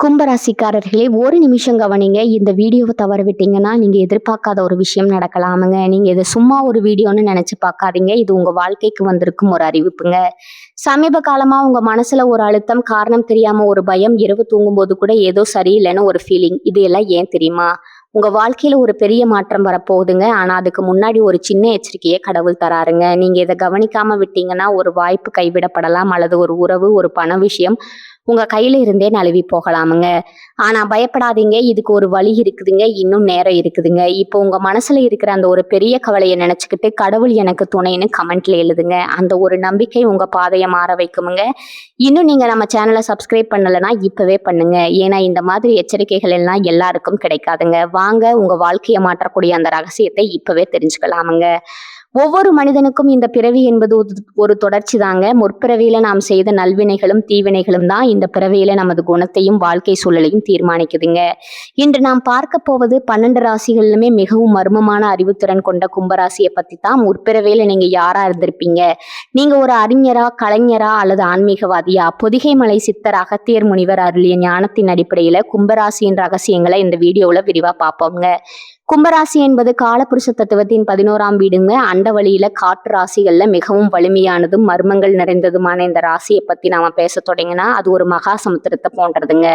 கும்பராசிக்காரர்களே, ஒரு நிமிஷம் கவனிங்க. இந்த வீடியோவை தவற விட்டீங்கன்னா, நீங்க எதிர்பார்க்காத ஒரு விஷயம் நடக்கலாமுங்க. நீங்க இத சும்மா ஒரு வீடியோன்னு நெனச்சு பார்க்காதீங்க. இது உங்க வாழ்க்கைக்கு வந்திருக்கும் ஒரு அறிவிப்புங்க. சமீப காலமா உங்க மனசுல ஒரு அழுத்தம், காரணம் தெரியாம ஒரு பயம், இரவு தூங்கும்போது கூட ஏதோ சரியில்லைன்னு ஒரு ஃபீலிங். இது எல்லாம் ஏன் தெரியுமா? உங்க வாழ்க்கையில ஒரு பெரிய மாற்றம் வரப்போகுதுங்க. ஆனா அதுக்கு முன்னாடி ஒரு சின்ன எச்சரிக்கைய கடவுள் தராருங்க. நீங்க இத கவனிக்காம விட்டீங்கன்னா, ஒரு வாய்ப்பு கைவிடப்படலாம் அல்லது ஒரு உறவு, ஒரு பண விஷயம் உங்க கையில இருந்தே நழுவி போகலாமுங்க. ஆனா பயப்படாதீங்க. இதுக்கு ஒரு வழி இருக்குதுங்க. இன்னும் நேரம் இருக்குதுங்க. இப்போ உங்க மனசுல இருக்கிற அந்த ஒரு பெரிய கவலைய நினைச்சுக்கிட்டு, கடவுள் எனக்கு துணைன்னு கமெண்ட்ல எழுதுங்க. அந்த ஒரு நம்பிக்கை உங்க பாதைய மாற வைக்குமுங்க. இன்னும் நீங்க நம்ம சேனல சப்ஸ்கிரைப் பண்ணலன்னா இப்பவே பண்ணுங்க. ஏன்னா இந்த மாதிரி எச்சரிக்கைகள் எல்லாம் எல்லாருக்கும் கிடைக்காதுங்க. வாங்க உங்க வாழ்க்கைய மாற்றக்கூடிய அந்த ரகசியத்தை இப்பவே தெரிஞ்சுக்கலாமுங்க. ஒவ்வொரு மனிதனுக்கும் இந்த பிறவி என்பது ஒரு தொடர்ச்சி தாங்க. முற்பிறவியில நாம் செய்த நல்வினைகளும் தீவினைகளும் தான் இந்த பிறவியில நமது குணத்தையும் வாழ்க்கை சூழலையும் தீர்மானிக்குதுங்க. இன்று நாம் பார்க்க போவது 12 ராசிகளிலுமே மிகவும் மர்மமான அறிவுத்திறன் கொண்ட கும்பராசியை பத்தி தான். முற்பிறவியில நீங்க யாரா இருந்திருப்பீங்க? நீங்க ஒரு அறிஞரா, கலைஞரா அல்லது ஆன்மீகவாதியா? பொதிகை மலை சித்தர் அகத்தியர் முனிவர் அருளிய ஞானத்தின் அடிப்படையில கும்பராசியின் ரகசியங்களை இந்த வீடியோல விரிவா பார்ப்போங்க. கும்பராசி என்பது காலபுருஷ தத்துவத்தின் 11ஆம் வீடுங்க. அண்ட வழியில காற்று ராசிகள்ல மிகவும் வலிமையானதும் மர்மங்கள் நிறைந்ததுமான இந்த ராசியை பத்தி நாம பேச தொடங்கினா அது ஒரு மகா சமுத்திரத்தை போன்றதுங்க.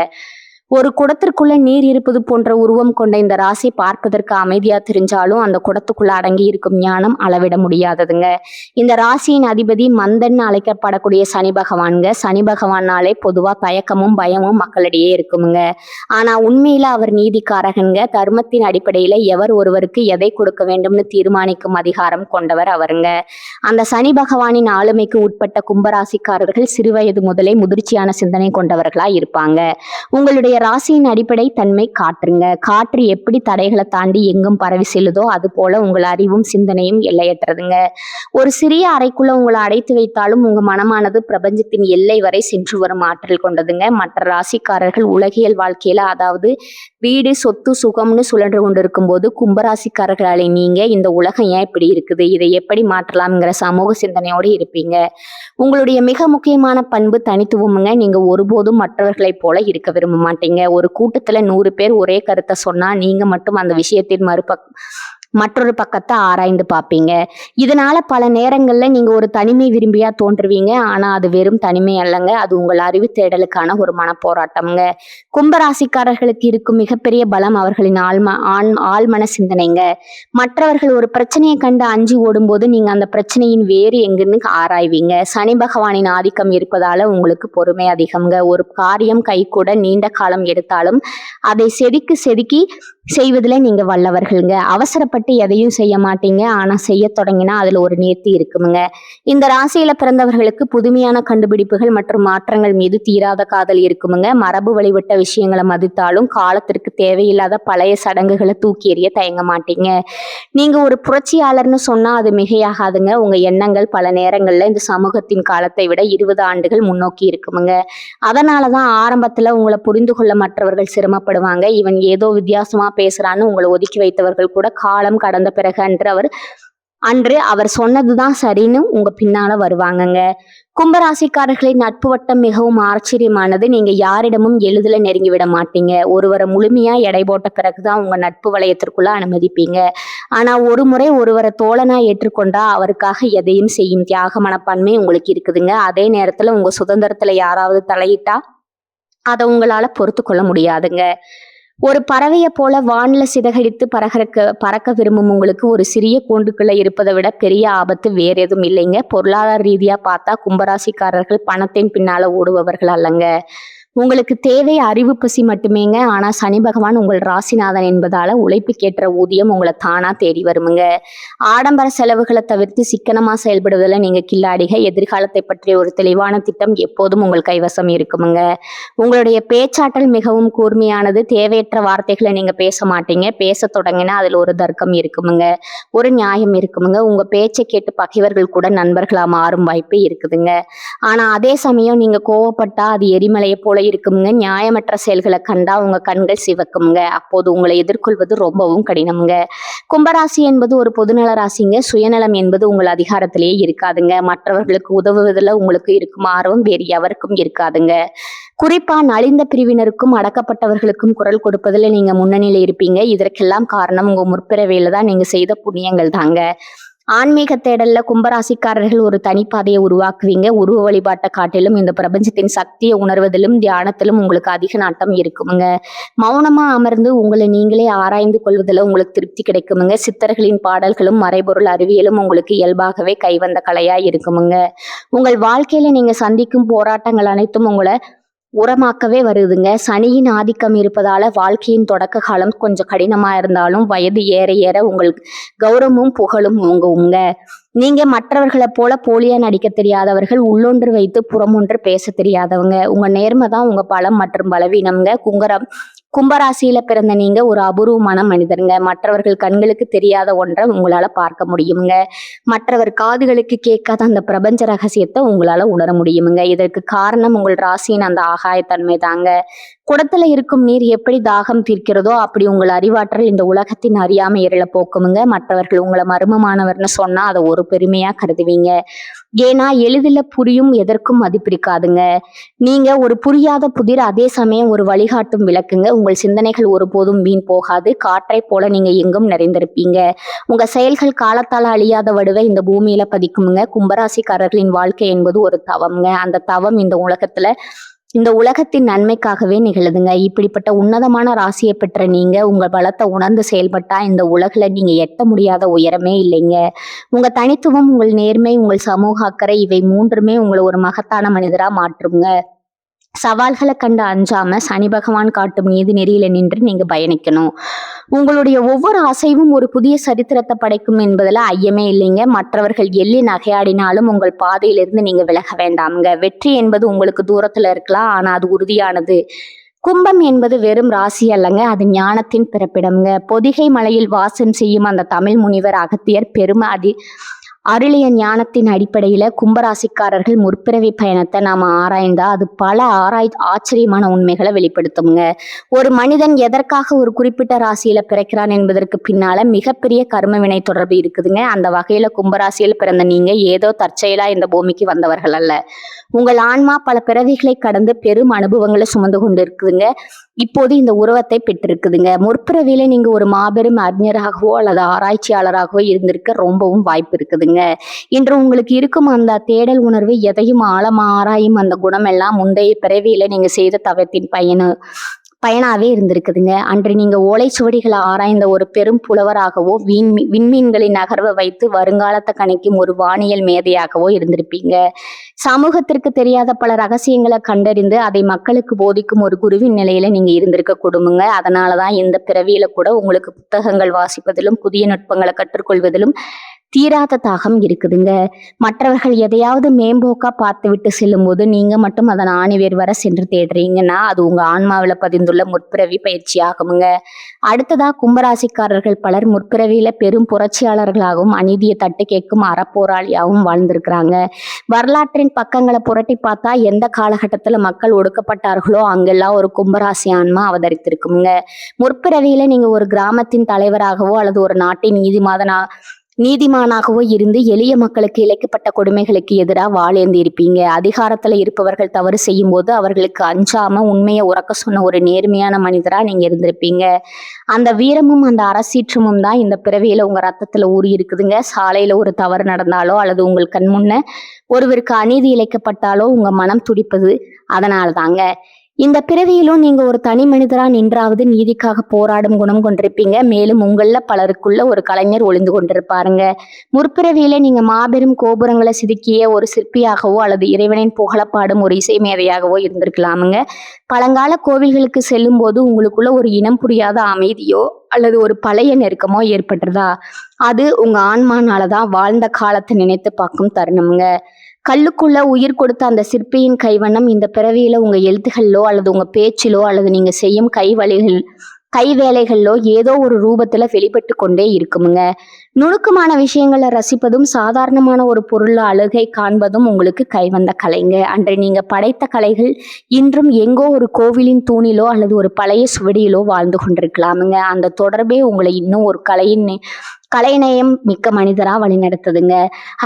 ஒரு குடத்திற்குள்ள நீர் இருப்பது போன்ற உருவம் கொண்ட இந்த ராசி பார்ப்பதற்கு அமைதியா தெரிஞ்சாலும் அந்த குடத்துக்குள்ள அடங்கி இருக்கும் ஞானம் அளவிட முடியாததுங்க. இந்த ராசியின் அதிபதி மந்தன் அழைக்கப்படக்கூடிய சனி பகவான்ங்க. சனி பகவானாலே பொதுவா தயக்கமும் பயமும் மக்களிடையே இருக்குமுங்க. ஆனா உண்மையில அவர் நீதிக்காரகங்க. தர்மத்தின் அடிப்படையில எவர் ஒருவருக்கு எதை கொடுக்க வேண்டும்னு தீர்மானிக்கும் அதிகாரம் கொண்டவர் அவருங்க. அந்த சனி பகவானின் ஆளுமைக்கு உட்பட்ட கும்பராசிக்காரர்கள் சிறுவயது முதலே முதிர்ச்சியான சிந்தனை கொண்டவர்களா இருப்பாங்க. உங்களுடைய ராசியின் அடிப்படை தன்மை காற்றுங்க. காற்று எப்படி தடைகளை தாண்டி எங்கும் பரவி செல்லுதோ அது போல உங்கள் அறிவும் சிந்தனையும் எல்லையற்றதுங்க. ஒரு சிறிய அறைக்குள்ள உங்களை அடைத்து வைத்தாலும் உங்க மனமானது பிரபஞ்சத்தின் எல்லை வரை சென்று வரும் ஆற்றல் கொண்டதுங்க. மற்ற ராசிக்காரர்கள் உலகியல் வாழ்க்கையில, அதாவது வீடு, சொத்து, சுகம்னு சுழன்று கொண்டிருக்கும் போது கும்பராசிக்காரர்களாலே நீங்க இந்த உலகம் ஏன் இப்படி இருக்குது, இதை எப்படி மாற்றலாம்ங்கிற சமூக சிந்தனையோடு இருப்பீங்க. உங்களுடைய மிக முக்கியமான பண்பு தனித்துவமுங்க. நீங்க ஒருபோதும் மற்றவர்களைப் போல இருக்க விரும்ப மாட்டீங்க. ஒரு கூட்டத்துல 100 பேர் ஒரே கருத்தை சொன்னா நீங்க மட்டும் அந்த விஷயத்தின் மற்றொரு பக்கத்தை ஆராய்ந்து பார்ப்பீங்க. இதனால பல நேரங்கள்ல நீங்க ஒரு தனிமை விரும்பியா தோன்றுவீங்க. ஆனா அது வெறும் தனிமை அல்லங்க, அது உங்கள் அறிவு தேடலுக்கான ஒரு மனப்போராட்டம்ங்க. கும்பராசிக்காரர்களுக்கு இருக்கும் மிகப்பெரிய பலம் அவர்களின் ஆழ்மன சிந்தனைங்க. மற்றவர்கள் ஒரு பிரச்சனையை கண்டு அஞ்சி ஓடும்போது நீங்க அந்த பிரச்சனையின் வேறு எங்குன்னு ஆராய்வீங்க. சனி பகவானின் ஆதிக்கம் இருப்பதால உங்களுக்கு பொறுமை அதிகம்ங்க. ஒரு காரியம் கைகூட நீண்ட காலம் எடுத்தாலும் அதை செதுக்கி செய்வதில் நீங்க வல்லவர்கள்ங்க. அவசரப்பட்டு எதையும் செய்ய மாட்டீங்க. ஆனா செய்ய தொடங்கினா அதுல ஒரு நேர்த்தி இருக்குமுங்க. இந்த ராசியில பிறந்தவர்களுக்கு புதுமையான கண்டுபிடிப்புகள் மற்றும் மாற்றங்கள் மீது தீராத காதல் இருக்குமுங்க. மரபு வழிவிட்ட விஷயங்களை மதித்தாலும் காலத்திற்கு தேவையில்லாத பழைய சடங்குகளை தூக்கி எறிய தயங்க மாட்டீங்க. நீங்க ஒரு புரட்சியாளர்னு சொன்னா அது மிகையாகாதுங்க. உங்க எண்ணங்கள் பல நேரங்கள்ல இந்த சமூகத்தின் காலத்தை விட 20 ஆண்டுகள் முன்னோக்கி இருக்குமுங்க. அதனாலதான் ஆரம்பத்துல உங்களை புரிந்து கொள்ள மற்றவர்கள் சிரமப்படுவாங்க. இவன் ஏதோ வித்தியாசமா பேசுறான்னு உங்களை ஒதுக்கி வைத்தவர்கள் கூட காலம் கடந்த பிறகு அன்று அவர் சொன்னதுதான் சரின்னு உங்க பின்னால வருவாங்கங்க. கும்பராசிக்காரர்களின் நட்பு வட்டம் மிகவும் ஆச்சரியமானது. நீங்க யாரிடமும் எளிதில நெருங்கி விட மாட்டீங்க. ஒருவரை முழுமையா எடை போட்ட பிறகுதான் உங்க நட்பு வளையத்திற்குள்ள அனுமதிப்பீங்க. ஆனா ஒரு முறை ஒருவரை தோழனா ஏற்றுக்கொண்டா அவருக்காக எதையும் செய்யும் தியாக மனப்பான்மை உங்களுக்கு இருக்குதுங்க. அதே நேரத்துல உங்க சுதந்திரத்துல யாராவது தலையிட்டா அதை உங்களால பொறுத்து கொள்ள முடியாதுங்க. ஒரு பறவையை போல வானில சிதகடித்து பறக்க விரும்பும் உங்களுக்கு ஒரு சிறிய கூண்டுக்குள்ள இருப்பதை விட பெரிய ஆபத்து வேற எதுவும் இல்லைங்க. பொருளாதார ரீதியா பார்த்தா கும்பராசிக்காரர்கள் பணத்தின் பின்னால ஓடுபவர்கள் அல்லங்க. உங்களுக்கு தேவை அறிவு பசி மட்டுமேங்க. ஆனா சனி பகவான் உங்கள் ராசிநாதன் என்பதால உழைப்புக்கேற்ற ஊதியம் உங்களை தானா தேடி வருமுங்க. ஆடம்பர செலவுகளை தவிர்த்து சிக்கனமா செயல்படுவதில் நீங்க கில்லாடிக. எதிர்காலத்தை பற்றிய ஒரு தெளிவான திட்டம் எப்போதும் உங்கள் கைவசம் இருக்குமுங்க. உங்களுடைய பேச்சாற்றல் மிகவும் கூர்மையானது. தேவையற்ற வார்த்தைகளை நீங்க பேச மாட்டீங்க. பேச தொடங்கினா அதுல ஒரு தர்க்கம் இருக்குமுங்க, ஒரு நியாயம் இருக்குமுங்க. உங்க பேச்சை கேட்டு பகைவர்கள் கூட நண்பர்களா மாறும் வாய்ப்பு இருக்குதுங்க. ஆனா அதே சமயம் நீங்க கோவப்பட்டா அது எரிமலையை போல இருக்குமுங்க. நியாயமற்ற செயல்களை கண்டா உங்க கண்கள் சிவக்குமுங்க. அப்போது உங்களை எதிர்கொள்வது ரொம்பவும் கடினமுங்க. கும்பராசி என்பது ஒரு பொதுநல ராசிங்க. சுயநலம் என்பது உங்கள் அதிகாரத்திலேயே இருக்காதுங்க. மற்றவர்களுக்கு உதவுவதில் உங்களுக்கு இருக்கும் ஆர்வம் வேறு எவருக்கும் இருக்காதுங்க. குறிப்பா நலிந்த பிரிவினருக்கும் அடக்கப்பட்டவர்களுக்கும் குரல் கொடுப்பதில் நீங்க முன்னணியில இருப்பீங்க. இதற்கெல்லாம் காரணம் உங்க முற்பிறவியில தான் நீங்க செய்த புண்ணியங்கள் தாங்க. ஆன்மீக தேடல்ல கும்பராசிக்காரர்கள் ஒரு தனிப்பாதையை உருவாக்குவீங்க. உருவ வழிபாட்டை காட்டிலும் இந்த பிரபஞ்சத்தின் சக்தியை உணர்வதிலும் தியானத்திலும் உங்களுக்கு அதிக நாட்டம் இருக்குமுங்க. மௌனமா அமர்ந்து உங்களை நீங்களே ஆராய்ந்து கொள்வதில் உங்களுக்கு திருப்தி கிடைக்குமுங்க. சித்தர்களின் பாடல்களும் மறைபொருள் அறிவியலும் உங்களுக்கு இயல்பாகவே கைவந்த கலையா இருக்குமுங்க. உங்கள் வாழ்க்கையில நீங்க சந்திக்கும் போராட்டங்கள் அனைத்தும் உங்களை உரமாக்கவே வருதுங்க. சனியின் ஆதிக்கம் இருப்பதால வாழ்க்கையின் தொடக்க காலம் கொஞ்சம் கடினமா இருந்தாலும் வயது ஏற ஏற உங்களுக்கு கௌரவமும் புகழும் உங்க நீங்க மற்றவர்களை போல போலியா நடிக்க தெரியாதவர்கள். உள்ளொன்று வைத்து புறமொன்று பேச தெரியாதவங்க. உங்க நேர்மை தான் உங்க பலம் மற்றும் பலவீனம்ங்க. கும்பராசியில பிறந்த நீங்க ஒரு அபூர்வமான மனிதருங்க. மற்றவர்கள் கண்களுக்கு தெரியாத ஒன்றை உங்களால பார்க்க முடியுங்க. மற்றவர் காதுகளுக்கு கேட்காத அந்த பிரபஞ்ச ரகசியத்தை உங்களால உணர முடியுங்க. இதற்கு காரணம் உங்கள் ராசியின் அந்த ஆகாயத்தன்மை தாங்க. குடத்துல இருக்கும் நீர் எப்படி தாகம் தீர்க்கிறதோ அப்படி உங்கள் அறிவாற்றல் இந்த உலகத்தின் அறியாமை இருள போக்குமுங்க. மற்றவர்கள் உங்களை மர்மமானவர்னு சொன்னா அதை ஒரு பெருமையா கருதுவீங்க. ஏன்னா எளிதில் புரியும் எதற்கும் மதிப்பிருக்காதுங்க. நீங்க ஒரு புரியாத புதிர், அதே சமயம் ஒரு வழிகாட்டும் விளக்குங்க. உங்கள் சிந்தனைகள் ஒருபோதும் வீண் போகாது. காற்றை போல நீங்க எங்கும் நிறைந்திருப்பீங்க. உங்க செயல்கள் காலத்தால் அழியாத வடுவை இந்த பூமியில பதிக்குமுங்க. கும்பராசிக்காரர்களின் வாழ்க்கை என்பது ஒரு தவம்ங்க. அந்த தவம் இந்த உலகத்தின் நன்மைக்காகவே நிகழுதுங்க. இப்படிப்பட்ட உன்னதமான ராசியை பெற்ற நீங்க உங்க பலத்தை உணர்ந்து செயல்பட்டா இந்த உலகில நீங்க எட்ட முடியாத உயரமே இல்லைங்க. உங்க தனித்துவம், உங்கள் நேர்மை, உங்கள் சமூக அக்கறை இவை மூன்றுமே உங்களை ஒரு மகத்தான மனிதரா மாற்றுங்க. சவால்களை கண்டு அஞ்சாம சனி பகவான் காட்டும் நீதி நெறியில நின்று நீங்க பயணிக்கணும். உங்களுடைய ஒவ்வொரு அசைவும் ஒரு புதிய சரித்திரத்தை படைக்கும் என்பதுல ஐயமே இல்லைங்க. மற்றவர்கள் எள்ளி நகையாடினாலும் உங்கள் பாதையிலிருந்து நீங்க விலக வேண்டாமுங்க. வெற்றி என்பது உங்களுக்கு தூரத்துல இருக்கலாம், ஆனா அது உறுதியானது. கும்பம் என்பது வெறும் ராசி அல்லங்க, அது ஞானத்தின் பிறப்பிடம்ங்க. பொதிகை மலையில் வாசம் செய்யும் அந்த தமிழ் முனிவர் அகத்தியர் அருளிய ஞானத்தின் அடிப்படையில கும்பராசிக்காரர்கள் முற்பிறவி பயணத்தை நாம ஆராய்ந்தா அது பல ஆச்சரியமான உண்மைகளை வெளிப்படுத்துங்க. ஒரு மனிதன் எதற்காக ஒரு குறிப்பிட்ட ராசியில பிறக்கிறான் என்பதற்கு பின்னால மிகப்பெரிய கர்ம வினை தொடர்பு இருக்குதுங்க. அந்த வகையில கும்பராசியில் பிறந்த நீங்க ஏதோ தற்செயலா இந்த பூமிக்கு வந்தவர்கள் அல்ல. உங்கள் ஆன்மா பல பிறவிகளை கடந்து பெரும் அனுபவங்களை சுமந்து கொண்டு இருக்குதுங்க. இப்போது இந்த உருவத்தை பெற்றிருக்குதுங்க. முற்பிறவியில நீங்க ஒரு மாபெரும் அறிஞராகவோ அல்லது ஆராய்ச்சியாளராகவோ இருந்திருக்க ரொம்பவும் வாய்ப்பு இருக்குதுங்க. இன்று உங்களுக்கு இருக்கும் அந்த தேடல் உணர்வு, எதையும் ஆழமா ஆராயும் அந்த குணம் எல்லாம் முந்தைய பிறவியில நீங்க செய்த தவத்தின் பயனாவே இருந்திருக்குதுங்க. அன்று நீங்க ஓலைச்சுவடிகளை ஆராய்ந்த ஒரு பெரும் புலவராகவோ விண்மீன்களின் நகர்வை வைத்து வருங்காலத்தை கணிக்கும் ஒரு வானியல் மேதையாகவோ இருந்திருப்பீங்க. சமூகத்திற்கு தெரியாத பல ரகசியங்களை கண்டறிந்து அதை மக்களுக்கு போதிக்கும் ஒரு குருவின் நிலையில நீங்க இருந்திருக்க கொடுமுங்க. அதனாலதான் இந்த பிறவியில கூட உங்களுக்கு புத்தகங்கள் வாசிப்பதிலும் புதிய நுட்பங்களை கற்றுக்கொள்வதிலும் தீராத தாகம் இருக்குதுங்க. மற்றவர்கள் எதையாவது மேம்போக்கா பார்த்து விட்டு செல்லும் போது நீங்க மட்டும் அதன் ஆணிவேர் வர சென்று தேடுறீங்கன்னா அது உங்க ஆன்மாவில பதிந்துள்ள முற்பிறவி பயிற்சி ஆகுமுங்க. அடுத்ததா கும்பராசிக்காரர்கள் பலர் முற்பிறவியில பெரும் புரட்சியாளர்களாகவும் அநீதியை தட்டு கேட்கும் அறப்போராளியாகவும் வாழ்ந்திருக்கிறாங்க. வரலாற்றின் பக்கங்களை புரட்டி பார்த்தா எந்த காலகட்டத்துல மக்கள் ஒடுக்கப்பட்டார்களோ அங்கெல்லாம் ஒரு கும்பராசி ஆன்மா அவதரித்திருக்குங்க. முற்பிறவியில நீங்க ஒரு கிராமத்தின் தலைவராகவோ அல்லது ஒரு நாட்டின் நீதிமானாகவோ இருந்து எளிய மக்களுக்கு இழைக்கப்பட்ட கொடுமைகளுக்கு எதிராக வாழேந்தி இருப்பீங்க. அதிகாரத்துல இருப்பவர்கள் தவறு செய்யும் போது அவர்களுக்கு அஞ்சாம உண்மையை உறக்க சொன்ன ஒரு நேர்மையான மனிதரா நீங்க இருந்திருப்பீங்க. அந்த வீரமும் அந்த அரசீற்றமும் தான் இந்த பிறவியில உங்க ரத்தத்துல ஊறி இருக்குதுங்க. சாலையில ஒரு தவறு நடந்தாலோ அல்லது உங்கள் கண் முன்ன ஒருவருக்கு அநீதி இழைக்கப்பட்டாலோ உங்க மனம் துடிப்பது அதனால தாங்க. இந்த பிறவியிலும் நீங்க ஒரு தனி மனிதரா நின்றாவது நீதிக்காக போராடும் குணம் கொண்டிருப்பீங்க. மேலும் உங்கள பலருக்குள்ள ஒரு கலைஞர் ஒளிந்து கொண்டிருப்பாருங்க. முற்பிறவியில நீங்க மாபெரும் கோபுரங்களை செதுக்கிய ஒரு சிற்பியாகவோ அல்லது இறைவனின் புகழப்பாடும் ஒரு இசை மேதையாகவோ இருந்திருக்கலாமுங்க. பழங்கால கோவில்களுக்கு செல்லும் போது உங்களுக்குள்ள ஒரு இனம் புரியாத அமைதியோ அல்லது ஒரு பழைய நெருக்கமோ ஏற்பட்டுறதா அது உங்க ஆன்மானாலதான் வாழ்ந்த காலத்தை நினைத்து பார்க்கும் தருணமுங்க. கல்லுக்குள்ள உயிர் கொடுத்த அந்த சிற்பியின் கைவண்ணம் இந்த பிறவியில உங்க எழுத்துகளிலோ அல்லது உங்க பேச்சிலோ அல்லது நீங்க செய்யும் கை வேலைகளிலோ ஏதோ ஒரு ரூபத்துல வெளிப்பட்டு கொண்டே இருக்குமுங்க. நுணுக்கமான விஷயங்களை ரசிப்பதும் சாதாரணமான ஒரு பொருள் அழகை காண்பதும் உங்களுக்கு கைவந்த கலைங்க. அன்று நீங்க படைத்த கலைகள் இன்றும் எங்கோ ஒரு கோவிலின் தூணிலோ அல்லது ஒரு பழைய சுவடியிலோ வாழ்ந்து கொண்டிருக்கலாமுங்க. அந்த தொடர்பே உங்களை இன்னும் ஒரு கலைநயம் மிக்க மனிதரா வழிநடத்துதுங்க.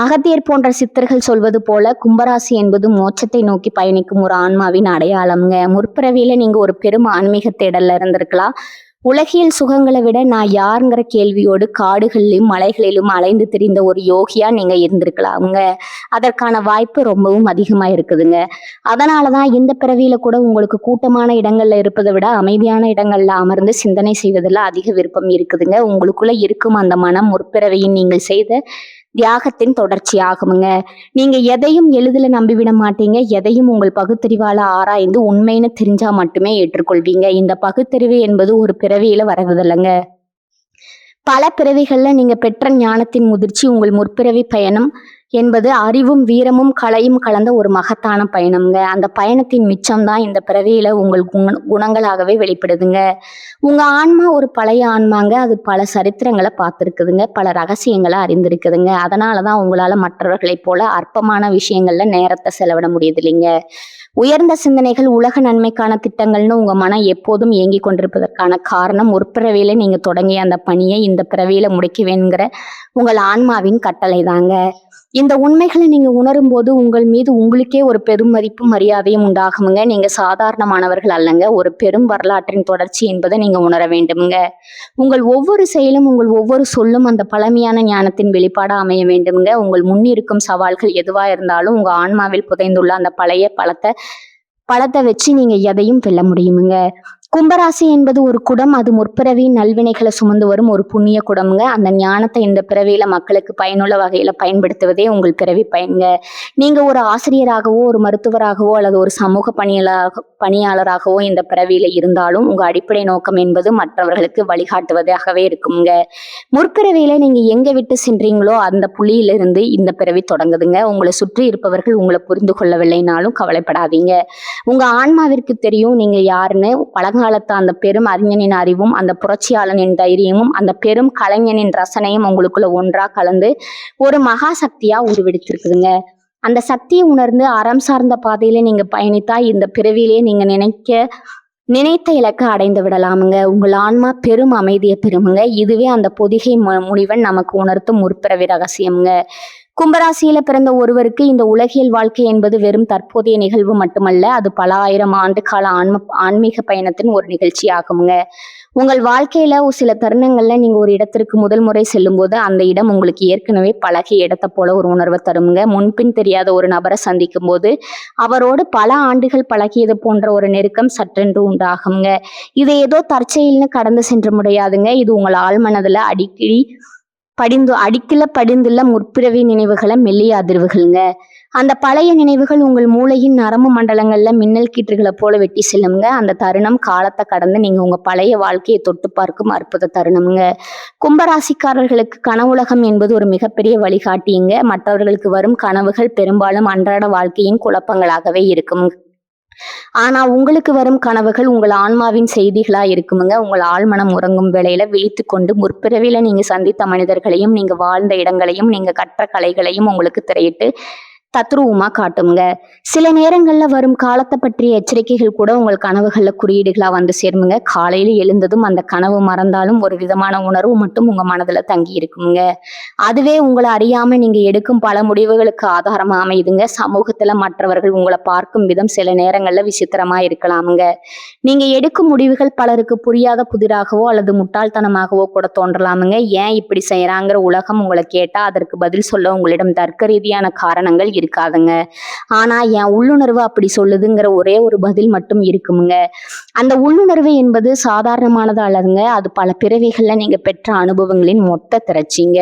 அகத்தியர் போன்ற சித்தர்கள் சொல்வது போல கும்பராசி என்பது மோட்சத்தை நோக்கி பயணிக்கும் ஒரு ஆன்மாவின் அடையாளம்ங்க. முற்பிறவியில நீங்க ஒரு பெரும் ஆன்மீக தேடல்ல இருந்திருக்கலாம். உலகியல் சுகங்களை விட நான் யாருங்கிற கேள்வியோடு காடுகளிலும் மலைகளிலும் அலைந்து திரிந்த ஒரு யோகியா நீங்க இருந்திருக்கலாமுங்க. அதற்கான வாய்ப்பு ரொம்பவும் அதிகமா இருக்குதுங்க. அதனாலதான் இந்த பிறவியில கூட உங்களுக்கு கூட்டமான இடங்கள்ல இருப்பதை விட அமைதியான இடங்கள்ல அமர்ந்து சிந்தனை செய்வதில் அதிக விருப்பம் இருக்குதுங்க. உங்களுக்குள்ள இருக்கும் அந்த மனம் முற்பிறவியின் நீங்கள் செய்த தியாகத்தின் தொடர்ச்சி ஆகுமுங்க. நீங்க எதையும் எளிதில் நம்பிவிட மாட்டீங்க. எதையும் உங்கள் பகுத்தறிவால ஆராய்ந்து உண்மைன்னு தெரிஞ்சா மட்டுமே ஏற்றுக்கொள்வீங்க. இந்த பகுத்தறிவு என்பது ஒரு பிறவியில வரதில்லைங்க. பல பிறவிகள்ல நீங்க பெற்ற ஞானத்தின் முதிர்ச்சி உங்கள் முற்பிறவி பயணம் என்பது அறிவும் வீரமும் கலையும் கலந்த ஒரு மகத்தான பயணம்ங்க. அந்த பயணத்தின் மிச்சம்தான் இந்த பிறவியில உங்கள் குணங்களாகவே வெளிப்படுதுங்க. உங்க ஆன்மா ஒரு பழைய ஆன்மாங்க. அது பல சரித்திரங்களை பார்த்துருக்குதுங்க, பல ரகசியங்களை அறிந்திருக்குதுங்க. அதனாலதான் உங்களால மற்றவர்களைப் போல அற்பமான விஷயங்கள்ல நேரத்தை செலவிட முடியுது இல்லைங்க. உயர்ந்த சிந்தனைகள், உலக நன்மைக்கான திட்டங்கள்னு உங்க மனம் எப்போதும் இயங்கி கொண்டிருப்பதற்கான காரணம் முற்பிறவியில நீங்க தொடங்கிய அந்த பணியை இந்த பிறவியில முடிக்குவேங்கிற உங்கள் ஆன்மாவின் கட்டளை தாங்க. இந்த உண்மைகளை நீங்க உணரும் போது உங்கள் மீது உங்களுக்கே ஒரு பெரும் மதிப்பும் மரியாதையும் உண்டாகுமுங்க. நீங்க சாதாரணமானவர்கள் அல்லங்க. ஒரு பெரும் வரலாற்றின் தொடர்ச்சி என்பதை நீங்க உணர வேண்டுமுங்க. உங்கள் ஒவ்வொரு செயலும், உங்கள் ஒவ்வொரு சொல்லும் அந்த பழமையான ஞானத்தின் வெளிப்பாடா அமைய வேண்டுமுங்க. உங்கள் முன்னிருக்கும் சவால்கள் எதுவா இருந்தாலும் உங்க ஆன்மாவில் புதைந்துள்ள அந்த பழைய பழத்தை வச்சு நீங்க எதையும் வெல்ல முடியுமுங்க. கும்பராசி என்பது ஒரு குடம். அது முற்பிறவியின் நல்வினைகளை சுமந்து வரும் ஒரு புண்ணிய குடம்ங்க. அந்த ஞானத்தை இந்த பிறவியில மக்களுக்கு பயனுள்ள வகையில பயன்படுத்துவதே உங்கள் பிறவி பயன்க. நீங்க ஒரு ஆசிரியராகவோ, ஒரு மருத்துவராகவோ அல்லது ஒரு சமூக பணியாளராகவோ இந்த பிறவியில இருந்தாலும் உங்க அடிப்படை நோக்கம் என்பது மற்றவர்களுக்கு வழிகாட்டுவதாகவே இருக்குங்க. முற்பிறவியில நீங்க எங்க விட்டு சென்றீங்களோ அந்த புள்ளியிலிருந்து இந்த பிறவி தொடங்குதுங்க. உங்களை சுற்றி இருப்பவர்கள் உங்களை புரிந்து கொள்ளவில்லைனாலும் கவலைப்படாதீங்க. உங்க ஆன்மாவிற்கு தெரியும் நீங்க யாருன்னு. பழங்காலத்து அந்த பெரும் அறிஞனின் அறிவும், அந்த புரட்சியாளனின் தைரியமும், அந்த பெரும் கலைஞனின் ரசனையும் உங்களுக்குள்ள ஒன்றா கலந்து ஒரு மகா சக்தியா உருவெடுத்திருக்குதுங்க. அந்த சக்தியை உணர்ந்து அறம் சார்ந்த பாதையில நீங்க பயணித்தா இந்த பிறவியிலே நீங்க நினைத்த இலக்கை அடைந்து விடலாமுங்க. உங்கள் ஆன்மா பெரும் அமைதியை பெறுமுங்க. இதுவே அந்த பொதிகை முனிவன் நமக்கு உணர்த்தும் முற்பிறவி ரகசியம்ங்க. கும்பராசியில பிறந்த ஒருவருக்கு இந்த உலகியல் வாழ்க்கை என்பது வெறும் தற்போதைய நிகழ்வு மட்டுமல்ல, அது பல ஆயிரம் ஆண்டு கால ஆன்மீக பயணத்தின் ஒரு நிகழ்ச்சி ஆகுங்க. உங்கள் வாழ்க்கையில சில தருணங்கள்ல நீங்க ஒரு இடத்திற்கு முதல் முறை செல்லும் போது அந்த இடம் உங்களுக்கு ஏற்கனவே பழகிய இடத்தை போல ஒரு உணர்வை தருமுங்க. முன்பின் தெரியாத ஒரு நபரை சந்திக்கும் போது அவரோடு பல ஆண்டுகள் பழகியது போன்ற ஒரு நெருக்கம் சற்றென்று உண்டாகுங்க. இது ஏதோ தற்செயல்னு கடந்து சென்று முடியாதுங்க. இது உங்கள் ஆழ்மனதுல படிந்துள்ள முற்பிறவி நினைவுகளை மெல்லிய அதிர்வுகள்ங்க. அந்த பழைய நினைவுகள் உங்கள் மூளையின் நரம்பு மண்டலங்கள்ல மின்னல் கீற்றுகளை போல வெட்டி செல்லுங்க. அந்த தருணம் காலத்தை கடந்து நீங்க உங்க பழைய வாழ்க்கையை தொட்டு பார்க்கும் அற்புத தருணம்ங்க. கும்பராசிக்காரர்களுக்கு கனவுலகம் என்பது ஒரு மிகப்பெரிய வழிகாட்டியுங்க. மற்றவர்களுக்கு வரும் கனவுகள் பெரும்பாலும் அன்றாட வாழ்க்கையின் குழப்பங்களாகவே இருக்கும். ஆனா உங்களுக்கு வரும் கனவுகள் உங்கள் ஆன்மாவின் செய்திகளா இருக்குமுங்க. உங்கள் ஆழ்மனம் உறங்கும் வேளையில விழித்து கொண்டு முற்பிறவில நீங்க சந்தித்த மனிதர்களையும், நீங்க வாழ்ந்த இடங்களையும், நீங்க கற்ற கலைகளையும் உங்களுக்கு திரையிட்டு தத்ரூபமா காட்டுங்க. சில நேரங்கள்ல வரும் காலத்தை பற்றிய எச்சரிக்கைகள் கூட உங்கள் கனவுகள்ல குறியீடுகளா வந்து சேருமுங்க. காலையில எழுந்ததும் அந்த கனவு மறந்தாலும் ஒரு விதமான உணர்வு மட்டும் உங்க மனதுல தங்கி இருக்குங்க. அதுவே உங்களை அறியாம நீங்க எடுக்கும் பல முடிவுகளுக்கு ஆதாரமா அமையுதுங்க. சமூகத்துல மற்றவர்கள் உங்களை பார்க்கும் விதம் சில நேரங்கள்ல விசித்திரமா இருக்கலாமுங்க. நீங்க எடுக்கும் முடிவுகள் பலருக்கு புரியாத புதிராகவோ அல்லது முட்டாள்தனமாகவோ கூட தோன்றலாமுங்க. ஏன் இப்படி செய்யறாங்கிற உலகம் உங்களை கேட்டா அதற்கு பதில் சொல்ல உங்களிடம் தர்க்க ரீதியான காரணங்கள் இருக்காதுங்க. ஆனா என் உள்ளுணர்வு அப்படி சொல்லுதுங்கிற ஒரே ஒரு பதில் மட்டும் இருக்குமுங்க. அந்த உள்ளுணர்வு என்பது சாதாரணமானது அல்லதுங்க. அது பல பிறவிகள்ல நீங்க பெற்ற அனுபவங்களின் மொத்த திரட்சிங்க.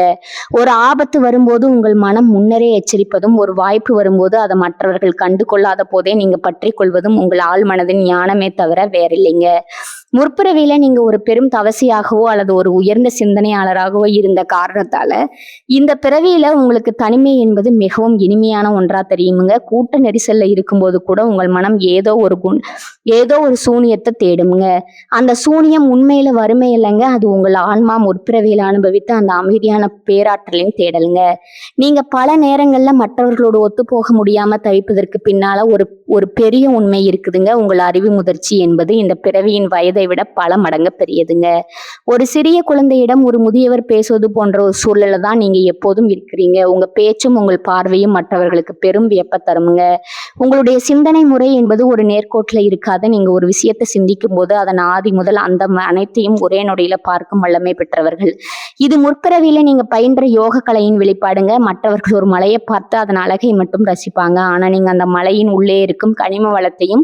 ஒரு ஆபத்து வரும்போது உங்கள் மனம் முன்னரே எச்சரிப்பதும், ஒரு வாய்ப்பு வரும்போது அதை மற்றவர்கள் கண்டு கொள்ளாத போதே நீங்க பற்றி கொள்வதும் உங்கள் ஆழ் மனதின் ஞானமே தவிர வேறில்லைங்க. முற்பிறவியில நீங்க ஒரு பெரும் தவசியாகவோ அல்லது ஒரு உயர்ந்த சிந்தனையாளராகவோ இருந்த காரணத்தால இந்த பிறவியில உங்களுக்கு தனிமை என்பது மிகவும் இனிமையான ஒன்றா தெரியுமுங்க. கூட்ட நெரிசல்ல இருக்கும்போது கூட உங்கள் மனம் ஏதோ ஒரு சூனியத்தை தேடுமுங்க. அந்த சூனியம் உண்மையில வறுமை இல்லைங்க, அது உங்கள் ஆன்மா முற்பிறவியில அனுபவித்த அந்த அமைதியான பேராற்றலின் தேடலுங்க. நீங்க பல நேரங்கள்ல மற்றவர்களோடு ஒத்து போக முடியாம தவிப்பதற்கு பின்னால ஒரு பெரிய உண்மை இருக்குதுங்க. உங்கள் அறிவு முதிர்ச்சி என்பது இந்த பிறவியின் வயதை விட பல மடங்கு பெரியதுங்க. ஒரு சிறிய குழந்தையிடம் ஒரு முதியவர் பேசுவது போன்ற ஒரு சூழல்ல தான் நீங்க எப்போதும் இருக்கிறீங்க. உங்க பேச்சும் உங்கள் பார்வையும் மற்றவர்களுக்கு பெரும் வியப்ப தருமுங்க. உங்களுடைய சிந்தனை முறை என்பது ஒரு நேர்கோட்டுல இருக்காது. நீங்க ஒரு விஷயத்தை சிந்திக்கும் போது அதன் ஆதி முதல் அந்த அனைத்தையும் ஒரே நொடியில பார்க்கும் வல்லமை பெற்றவர்கள். இது முற்பிறவியில நீங்க பயின்ற யோக கலையின் வெளிப்பாடுங்க. மற்றவர்கள் ஒரு மலையை பார்த்து அதன் அழகை மட்டும் ரசிப்பாங்க. ஆனா நீங்க அந்த மலையின் உள்ளே இருக்கும் கனிம வளத்தையும்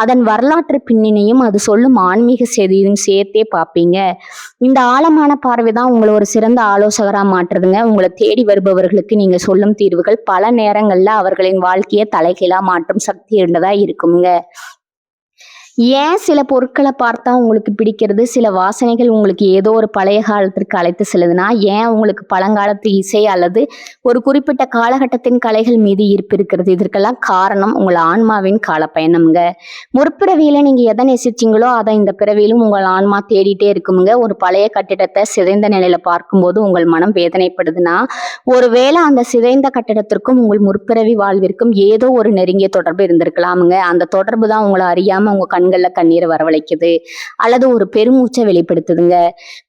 அதன் வரலாற்று பின்னணியும் அது சொல்லும் ஆன்மீக செய்தியும் சேர்த்தே பார்ப்பீங்க. இந்த ஆழமான பார்வைதான் உங்களை ஒரு சிறந்த ஆலோசகரா மாற்றுதுங்க. உங்களை தேடி வருபவர்களுக்கு நீங்க சொல்லும் தீர்வுகள் பல நேரங்கள்ல அவர்களின் வாழ்க்கையை தலைகீழா மாற்றும் சக்தி இருந்ததா இருக்குங்க. ஏன் சில பொருட்களை பார்த்தா உங்களுக்கு பிடிக்கிறது, சில வாசனைகள் உங்களுக்கு ஏதோ ஒரு பழைய காலத்திற்கு அழைத்து செல்லுதுன்னா, ஏன் உங்களுக்கு பழங்காலத்து இசை அல்லது ஒரு குறிப்பிட்ட காலகட்டத்தின் கலைகள் மீது ஈர்ப்பு இருக்கிறது? இதற்கெல்லாம் காரணம் உங்கள் ஆன்மாவின் காலப்பயணம்ங்க. முற்பிறவியில நீங்க எதை நேசிச்சீங்களோ அதை இந்த பிறவியிலும் உங்கள் ஆன்மா தேடிட்டே இருக்குமுங்க. ஒரு பழைய கட்டிடத்தை சிதைந்த நிலையில பார்க்கும்போது உங்கள் மனம் வேதனைப்படுதுன்னா, ஒருவேளை அந்த சிதைந்த கட்டிடத்திற்கும் உங்கள் முற்பிறவி வாழ்விற்கும் ஏதோ ஒரு நெருங்கிய தொடர்பு இருந்திருக்கலாமுங்க. அந்த தொடர்பு தான் உங்களை அறியாம உங்க கண்கள்ல கண்ணீரை வரவழைக்குது அல்லது ஒரு பெருமூச்சை வெளிப்படுத்துதுங்க.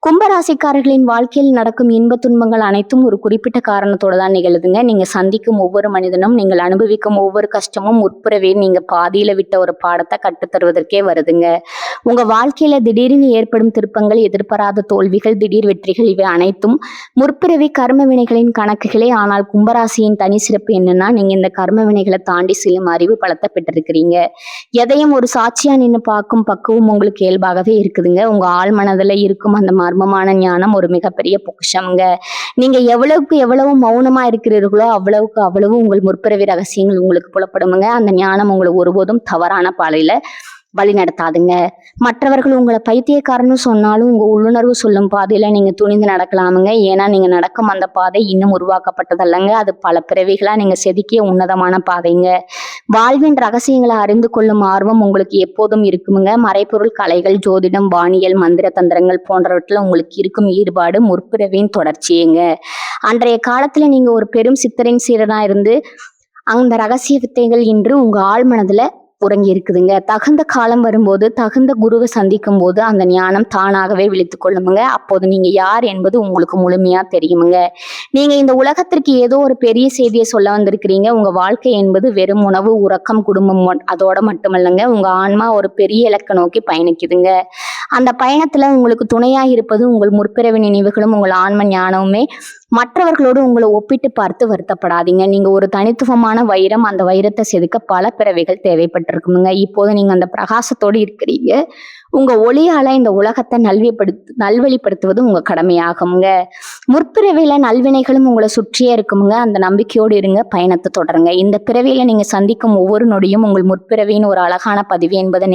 கும்பராசிக்காரர்களின் வாழ்க்கையில் நடக்கும் இன்ப துன்பங்கள் அனைத்தும் ஒரு குறிப்பிட்ட காரணத்தோட தான் நிகழுதுங்க. நீங்க சந்திக்கும் ஒவ்வொரு மனிதனும், நீங்கள் அனுபவிக்கும் ஒவ்வொரு கஷ்டமும் முற்புறவே நீங்க பாதியில விட்ட ஒரு பாடத்தை கற்றுத்தருவதற்கே வருதுங்க. உங்க வாழ்க்கையில திடீர்னு ஏற்படும் திருப்பங்கள், எதிர்பாராத தோல்விகள், திடீர் வெற்றிகள், இவை அனைத்தும் முற்பிறவி கர்ம வினைகளின் கணக்குகளே. ஆனால் கும்பராசியின் தனி சிறப்பு என்னன்னா, நீங்க இந்த கர்ம வினைகளை தாண்டி செல்லும் அறிவு பலத்தை பெற்றிருக்கிறீங்க. எதையும் ஒரு சாட்சியா நின்று பார்க்கும் பக்குவம் உங்களுக்கு இயல்பாகவே இருக்குதுங்க. உங்க ஆழ் மனதுல இருக்கும் அந்த மர்மமான ஞானம் ஒரு மிகப்பெரிய பொக்கிஷம்ங்க. நீங்க எவ்வளவுக்கு எவ்வளவு மௌனமா இருக்கிறீர்களோ அவ்வளவுக்கு அவ்வளவு உங்கள் முற்பிறவி ரகசியங்கள் உங்களுக்கு புலப்படுமுங்க. அந்த ஞானம் உங்களை ஒருபோதும் தவறான பாதையில வழி நடத்தாதுங்க. மற்றவர்கள் உங்களை பைத்தியக்காரன்னு சொன்னாலும் உங்க உள்ளுணர்வு சொல்லும் பாதையில நீங்க துணிந்து நடக்கலாமுங்க. ஏன்னா நீங்க நடக்கும் அந்த பாதை இன்னும் உருவாக்கப்பட்டதல்லங்க. அது பல பிறவிகளா நீங்க செதுக்கிய உன்னதமான பாதைங்க. வாழ்வின் ரகசியங்களை அறிந்து கொள்ளும் ஆர்வம் உங்களுக்கு எப்போதும் இருக்குமுங்க. மறைப்பொருள் கலைகள், ஜோதிடம், வானியல், மந்திர தந்திரங்கள் போன்றவற்றில் உங்களுக்கு இருக்கும் ஈடுபாடு முற்பிறவியின் தொடர்ச்சியேங்க. அன்றைய காலத்துல நீங்க ஒரு பெரும் சித்தரின் சீரனா இருந்து அந்த ரகசிய வித்தைகள் இன்று உங்க ஆழ் மனதுல உறங்கி இருக்குதுங்க. தகுந்த காலம் வரும்போது, தகுந்த குருவை சந்திக்கும் போது அந்த ஞானம் தானாகவே விழித்து கொள்ளுமுங்க. அப்போது நீங்க யார் என்பது உங்களுக்கு முழுமையா தெரியுமுங்க. நீங்க இந்த உலகத்திற்கு ஏதோ ஒரு பெரிய செய்தியை சொல்ல வந்திருக்கிறீங்க. உங்க வாழ்க்கை என்பது வெறும் உணவு, உறக்கம், குடும்பம் அதோட மட்டுமல்லங்க. உங்க ஆன்மா ஒரு பெரிய இலக்கை நோக்கி பயணிக்குதுங்க. அந்த பயணத்துல உங்களுக்கு துணையா இருப்பது உங்கள் முற்பிறவி நினைவுகளும் உங்கள் ஆன்ம ஞானமுமே. மற்றவர்களோடு உங்களை ஒப்பிட்டு பார்த்து வருத்தப்படாதீங்க. நீங்க ஒரு தனித்துவமான வைரம். அந்த வைரத்தை செதுக்க பல பிறவிகள் தேவைப்பட்டிருக்குமுங்க. இப்போது நீங்க அந்த பிரகாசத்தோடு இருக்கிறீங்க. உங்க ஒளியால இந்த உலகத்தை நல்வழிப்படுத்துவது உங்க கடமையாகுங்க. முற்பிறவியில நல்வினைகளும் உங்களை சுற்றியே இருக்குமுங்க. அந்த நம்பிக்கையோடு இருங்க, பயணத்தை தொடருங்க. இந்த பிறவியில நீங்க சந்திக்கும் ஒவ்வொரு நொடியும் உங்கள் முற்பிறவியின் ஒரு அழகான பதிவு என்பதை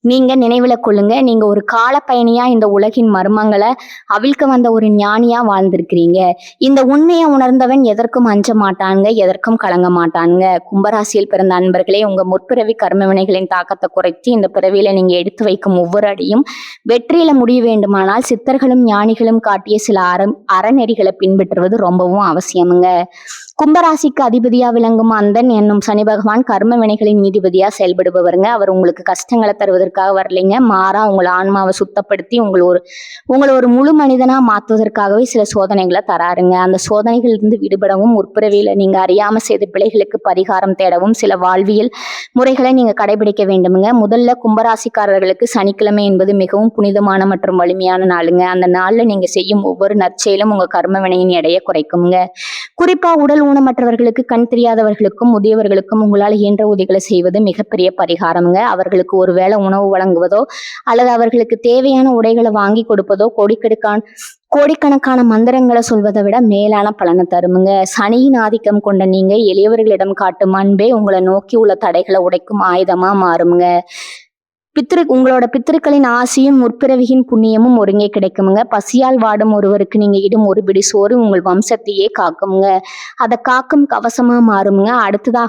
நீங்க நினைவுல கொள்ளுங்க. நீங்க ஒரு கால பயணியா இந்த உலகின் மர்மங்களை அவிழ்க்க வந்த ஒரு ஞானியா வாழ்ந்திருக்கிறீங்க. இந்த உண்மையை உணர்ந்தவன் எதற்கும் அஞ்ச மாட்டானுங்க, எதற்கும் கலங்க மாட்டானுங்க. கும்பராசியில் பிறந்த அன்பர்களே, உங்க முற்பிறவி கர்ம வினைகளின் தாக்கத்தை குறைத்து இந்த பிறவியில நீங்க எடுத்து வைக்கும் ஒவ்வொரு அடியும் வெற்றியில முடிய வேண்டுமானால் சித்தர்களும் ஞானிகளும் காட்டிய சில அறநெறிகளை பின்பற்றுவது ரொம்பவும் அவசியமுங்க. கும்பராசிக்கு அதிபதியா விளங்கும் அந்தன் என்னும் சனி பகவான் கர்ம வினைகளின் நீதிபதியா செயல்படுபவருங்க. அவர் உங்களுக்கு கஷ்டங்களை தருவதற்காக வரலைங்க. மாறா உங்கள் ஆன்மாவை சுத்தப்படுத்தி உங்களை ஒரு முழு மனிதனா மாற்றுவதற்காகவே சில சோதனைகளை தராருங்க. அந்த சோதனைகளிலிருந்து விடுபடவும், முற்பிறவியில நீங்க அறியாம செய்த பிழைகளுக்கு பரிகாரம் தேடவும் சில வாழ்வியல் முறைகளை நீங்க கடைபிடிக்க வேண்டுமுங்க. முதல்ல கும்பராசிக்காரர்களுக்கு சனிக்கிழமை என்பது மிகவும் புனிதமான மற்றும் வலிமையான நாளுங்க. அந்த நாள்ல நீங்க செய்யும் ஒவ்வொரு நற்செயலும் உங்க கர்ம வினையின் எடையை குறைக்குங்க. குறிப்பா உடல் ஊனமற்றவர்களுக்கு, கண் தெரியாதவர்களுக்கும், முதியவர்களுக்கும் உங்களால் இயன்ற உதவிகளை செய்வது மிகப்பெரிய பரிகாரமுங்க. அவர்களுக்கு ஒருவேளை உணவு வழங்குவதோ அல்லது அவர்களுக்கு தேவையான உடைகளை வாங்கி கொடுப்பதோ கோடிக்கணக்கான மந்திரங்களை சொல்வதை விட மேலான பலனை தருமுங்க. சனியின் ஆதிக்கம் கொண்ட நீங்க எளியவர்களிடம் காட்டும் அன்பே உங்களை நோக்கி உள்ள தடைகளை உடைக்கும் ஆயுதமா மாறுமுங்க. உங்களோட பித்திருக்களின் ஆசியும் முற்பிறவியின் புண்ணியமும் ஒருங்கே கிடைக்குமுங்க. பசியால் வாடும் ஒருவருக்கு நீங்க இடும் ஒரு பிடி சோறு உங்கள் வம்சத்தையே காக்குமுங்க. அதை காக்கும் கவசமா மாறுமுங்க. அடுத்ததா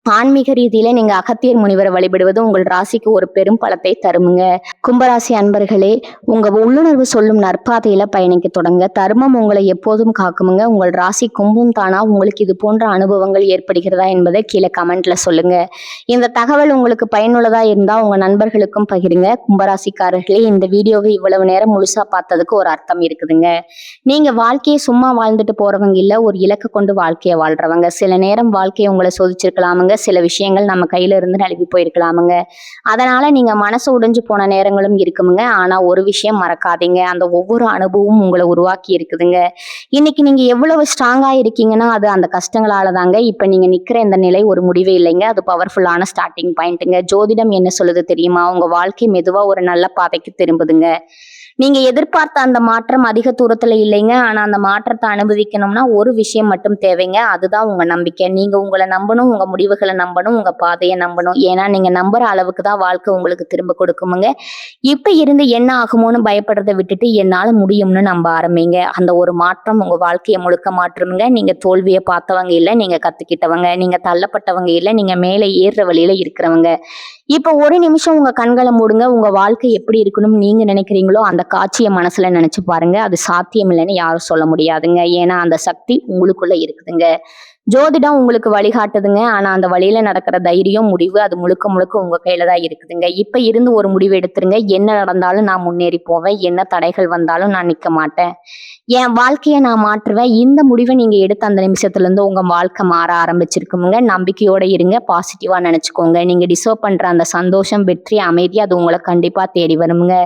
ஆன்மீக ரீதியில நீங்க அகத்தியர் முனிவரை வழிபடுவது உங்கள் ராசிக்கு ஒரு பெரும் பலத்தை தருமுங்க. கும்பராசி அன்பர்களே, உங்க உள்ளுணர்வு சொல்லும் நற்பாதையில பயணிக்க தொடங்க. தர்மம் உங்களை எப்போதும் காக்குமுங்க. உங்கள் ராசி கும்பும் தானா உங்களுக்கு இது போன்ற அனுபவங்கள் ஏற்படுகிறதா என்பதை கீழே கமெண்ட்ல சொல்லுங்க. இந்த தகவல் உங்களுக்கு பயனுள்ளதா இருந்தா உங்க நண்பர்களுக்கும் பகிருங்க. கும்பராசிக்காரர்களே, இந்த வீடியோவை இவ்வளவு நேரம் முழுசா பார்த்ததுக்கு ஒரு அர்த்தம் இருக்குதுங்க. நீங்க வாழ்க்கையை சும்மா வாழ்ந்துட்டு போறவங்க இல்ல, ஒரு இலக்கு கொண்டு வாழ்க்கையை வாழ்றவங்க. சில நேரம் வாழ்க்கையை உங்களை சோதிச்சிருக்கலாமுங்க. சில விஷயங்கள் நம்ம கையில இருந்து நழுவி போயிருக்கலாமுங்க. அதனால நீங்க மனசு உடைஞ்சு போன நேரங்களும் இருக்குமுங்க. ஆனா ஒரு விஷயம் மறக்காதீங்க, அந்த ஒவ்வொரு அனுபவமும் உங்களை உருவாக்கி இருக்குதுங்க. இன்னைக்கு நீங்க எவ்வளவு ஸ்ட்ராங்கா இருக்கீங்கன்னா அது அந்த கஷ்டங்களால தாங்க. இப்ப நீங்க நிக்கிற இந்த நிலை ஒரு முடிவே இல்லைங்க, அது பவர்ஃபுல்லான ஸ்டார்டிங் பாயிண்ட்டுங்க. ஜோதிடம் என்ன சொல்லுது தெரியுமா? உங்க வாழ்க்கை மெதுவா ஒரு நல்ல பாதைக்கு திரும்புதுங்க. நீங்க எதிர்பார்த்த அந்த மாற்றம் அதிக தூரத்துல இல்லைங்க. ஆனா அந்த மாற்றத்தை அனுபவிக்கணும்னா ஒரு விஷயம் மட்டும் தேவைங்க, அதுதான் உங்க நம்பிக்கை. நீங்க உங்களை நம்பணும், உங்க முடிவுகளை நம்பணும், உங்க பாதையை நம்பணும். ஏன்னா நீங்க நம்புற அளவுக்கு தான் வாழ்க்கை உங்களுக்கு திரும்ப கொடுக்குமுங்க. இப்ப இருந்து என்ன ஆகுமோன்னு பயப்படுறதை விட்டுட்டு என்னால முடியும்னு நம்ப ஆரம்பிங்க. அந்த ஒரு மாற்றம் உங்க வாழ்க்கையை முழுக்க மாற்றுமுங்க. நீங்க தோல்வியை பார்த்தவங்க இல்ல, நீங்க கத்துக்கிட்டவங்க. நீங்க தள்ளப்பட்டவங்க இல்ல, நீங்க மேலே ஏறுற வழியில இருக்கிறவங்க. இப்ப ஒரு நிமிஷம் உங்க கண்களை மூடுங்க. உங்க வாழ்க்கை எப்படி இருக்கணும்னு நீங்க நினைக்கிறீங்களோ அந்த காட்சியை மனசுல நினைச்சு பாருங்க. அது சாத்தியம் இல்லைன்னு யாரும் சொல்ல முடியாதுங்க. ஏன்னா அந்த சக்தி உங்களுக்குள்ள இருக்குதுங்க. ஜோதிடம் உங்களுக்கு வழிகாட்டுதுங்க. ஆனா அந்த வழியில நடக்கிற தைரியம், முடிவு அது முழுக்க முழுக்க உங்க கையில தான் இருக்குதுங்க. இப்ப இருந்து ஒரு முடிவு எடுத்துருங்க. என்ன நடந்தாலும் நான் முன்னேறி போவேன், என்ன தடைகள் வந்தாலும் நான் நிக்க மாட்டேன், என் வாழ்க்கையை நான் மாற்றுவேன். இந்த முடிவை நீங்க எடுத்த அந்த நிமிஷத்துல இருந்து உங்க வாழ்க்கை மாற ஆரம்பிச்சிருக்குமுங்க. நம்பிக்கையோட இருங்க, பாசிட்டிவா நினைச்சுக்கோங்க. நீங்க டிசர்வ் பண்ற அந்த சந்தோஷம், வெற்றி, அமைதி அது உங்களை கண்டிப்பா தேடி வருமுங்க.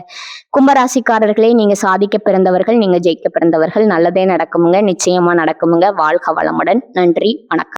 கும்பராசிக்காரர்களே, நீங்க சாதிக்க பிறந்தவர்கள், நீங்க ஜெயிக்க பிறந்தவர்கள். நல்லதே நடக்குமுங்க, நிச்சயமா நடக்குமுங்க. வாழ்க வளமுடன். நன்றி, வணக்கம்.